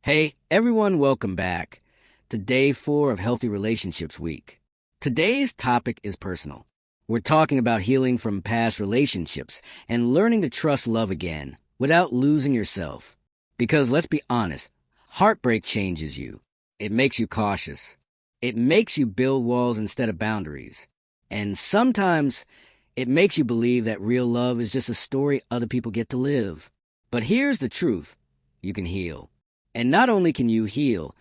Hey, everyone, welcome back to day 4 of Healthy Relationships Week. Today's topic is personal. We're talking about healing from past relationships and learning to trust love again without losing yourself. Because let's be honest, heartbreak changes you. It makes you cautious. It makes you build walls instead of boundaries. And sometimes it makes you believe that real love is just a story other people get to live. But here's the truth. You can heal. And not only can you heal,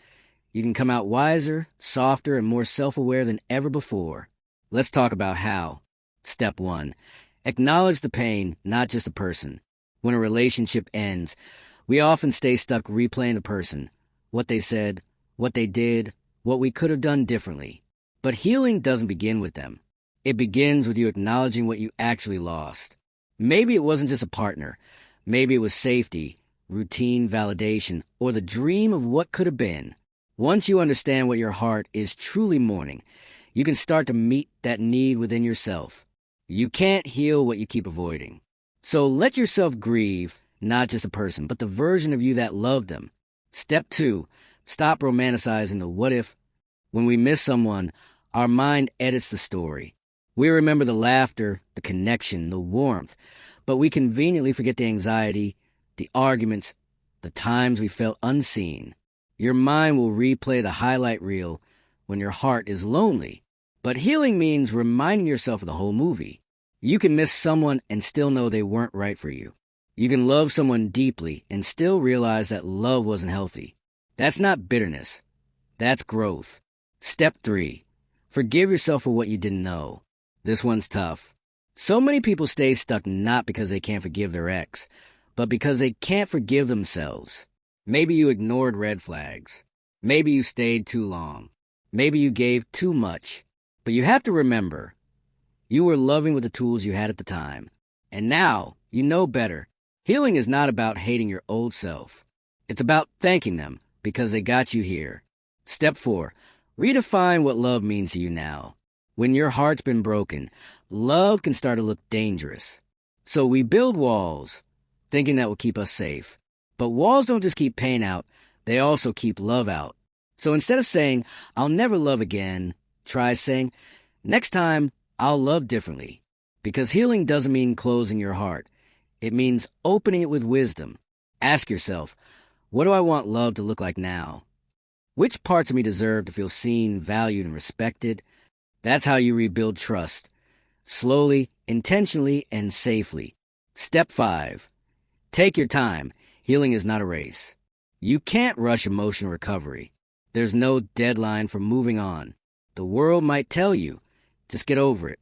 you can come out wiser, softer, and more self-aware than ever before. Let's talk about how. Step 1. Acknowledge the pain, not just the person. When a relationship ends, we often stay stuck replaying the person, what they said, what they did, what we could have done differently. But healing doesn't begin with them. It begins with you acknowledging what you actually lost. Maybe it wasn't just a partner. Maybe it was safety, routine, validation, or the dream of what could have been. Once you understand what your heart is truly mourning, you can start to meet that need within yourself. You can't heal what you keep avoiding. So let yourself grieve, not just a person, but the version of you that loved them. Step 2, stop romanticizing the what if. When we miss someone, our mind edits the story. We remember the laughter, the connection, the warmth, but we conveniently forget the anxiety, the arguments, the times we felt unseen. Your mind will replay the highlight reel when your heart is lonely. But healing means reminding yourself of the whole movie. You can miss someone and still know they weren't right for you. You can love someone deeply and still realize that love wasn't healthy. That's not bitterness. That's growth. Step 3. Forgive yourself for what you didn't know. This one's tough. So many people stay stuck not because they can't forgive their ex, but because they can't forgive themselves. Maybe you ignored red flags. Maybe you stayed too long. Maybe you gave too much. But you have to remember, you were loving with the tools you had at the time. And now, you know better. Healing is not about hating your old self. It's about thanking them because they got you here. Step 4. Redefine what love means to you now. When your heart's been broken, love can start to look dangerous. So we build walls, thinking that will keep us safe. But walls don't just keep pain out, they also keep love out. So instead of saying, I'll never love again, try saying, next time, I'll love differently. Because healing doesn't mean closing your heart. It means opening it with wisdom. Ask yourself, what do I want love to look like now? Which parts of me deserve to feel seen, valued, and respected? That's how you rebuild trust. Slowly, intentionally, and safely. Step 5. Take your time. Healing is not a race. You can't rush emotional recovery. There's no deadline for moving on. The world might tell you, just get over it.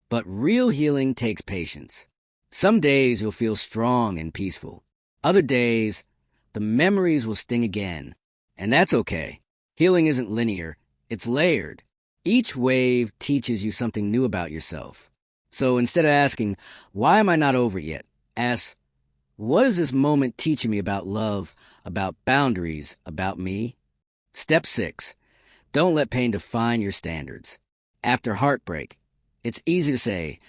But real healing takes patience. Some days you'll feel strong and peaceful. Other days, the memories will sting again. And that's okay. Healing isn't linear. It's layered. Each wave teaches you something new about yourself. So instead of asking, why am I not over it yet? Ask, what is this moment teaching me about love, about boundaries, about me? Step 6. Don't let pain define your standards. After heartbreak, it's easy to say,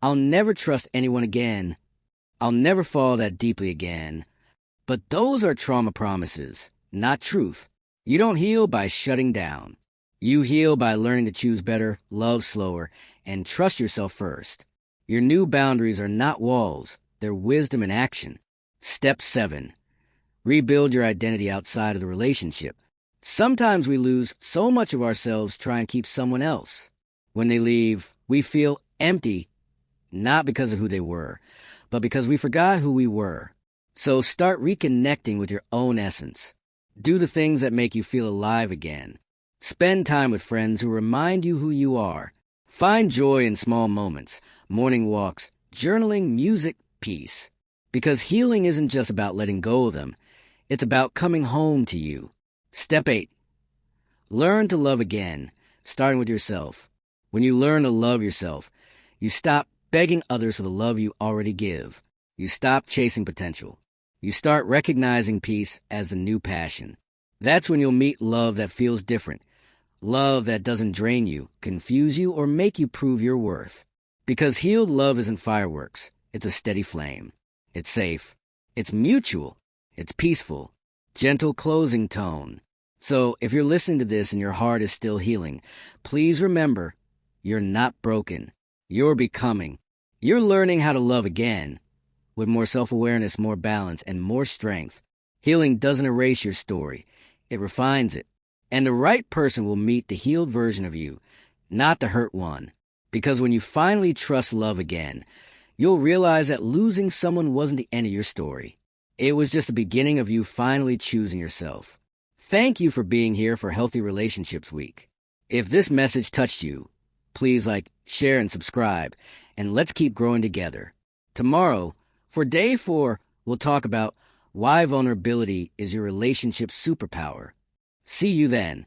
I'll never trust anyone again. I'll never fall that deeply again. But those are trauma promises, not truth. You don't heal by shutting down. You heal by learning to choose better, love slower, and trust yourself first. Your new boundaries are not walls. They're wisdom in action. Step 7. Rebuild your identity outside of the relationship. Sometimes we lose so much of ourselves trying to keep someone else. When they leave, we feel empty, not because of who they were, but because we forgot who we were. So start reconnecting with your own essence. Do the things that make you feel alive again. Spend time with friends who remind you who you are. Find joy in small moments, morning walks, journaling, music, peace. Because healing isn't just about letting go of them. It's about coming home to you. Step 8. Learn to love again, starting with yourself. When you learn to love yourself, you stop begging others for the love you already give. You stop chasing potential. You start recognizing peace as a new passion. That's when you'll meet love that feels different. Love that doesn't drain you, confuse you, or make you prove your worth. Because healed love isn't fireworks. It's a steady flame. It's safe. It's mutual. It's peaceful. gentle closing tone. So if you're listening to this and your heart is still healing, please remember, you're not broken. You're becoming. You're learning how to love again with more self-awareness, more balance, and more strength. Healing doesn't erase your story. It refines it. And the right person will meet the healed version of you, not the hurt one. Because when you finally trust love again, you'll realize that losing someone wasn't the end of your story. It was just the beginning of you finally choosing yourself. Thank you for being here for Healthy Relationships Week. If this message touched you, please share, and subscribe, and let's keep growing together. Tomorrow, for Day 4, we'll talk about why vulnerability is your relationship superpower. See you then.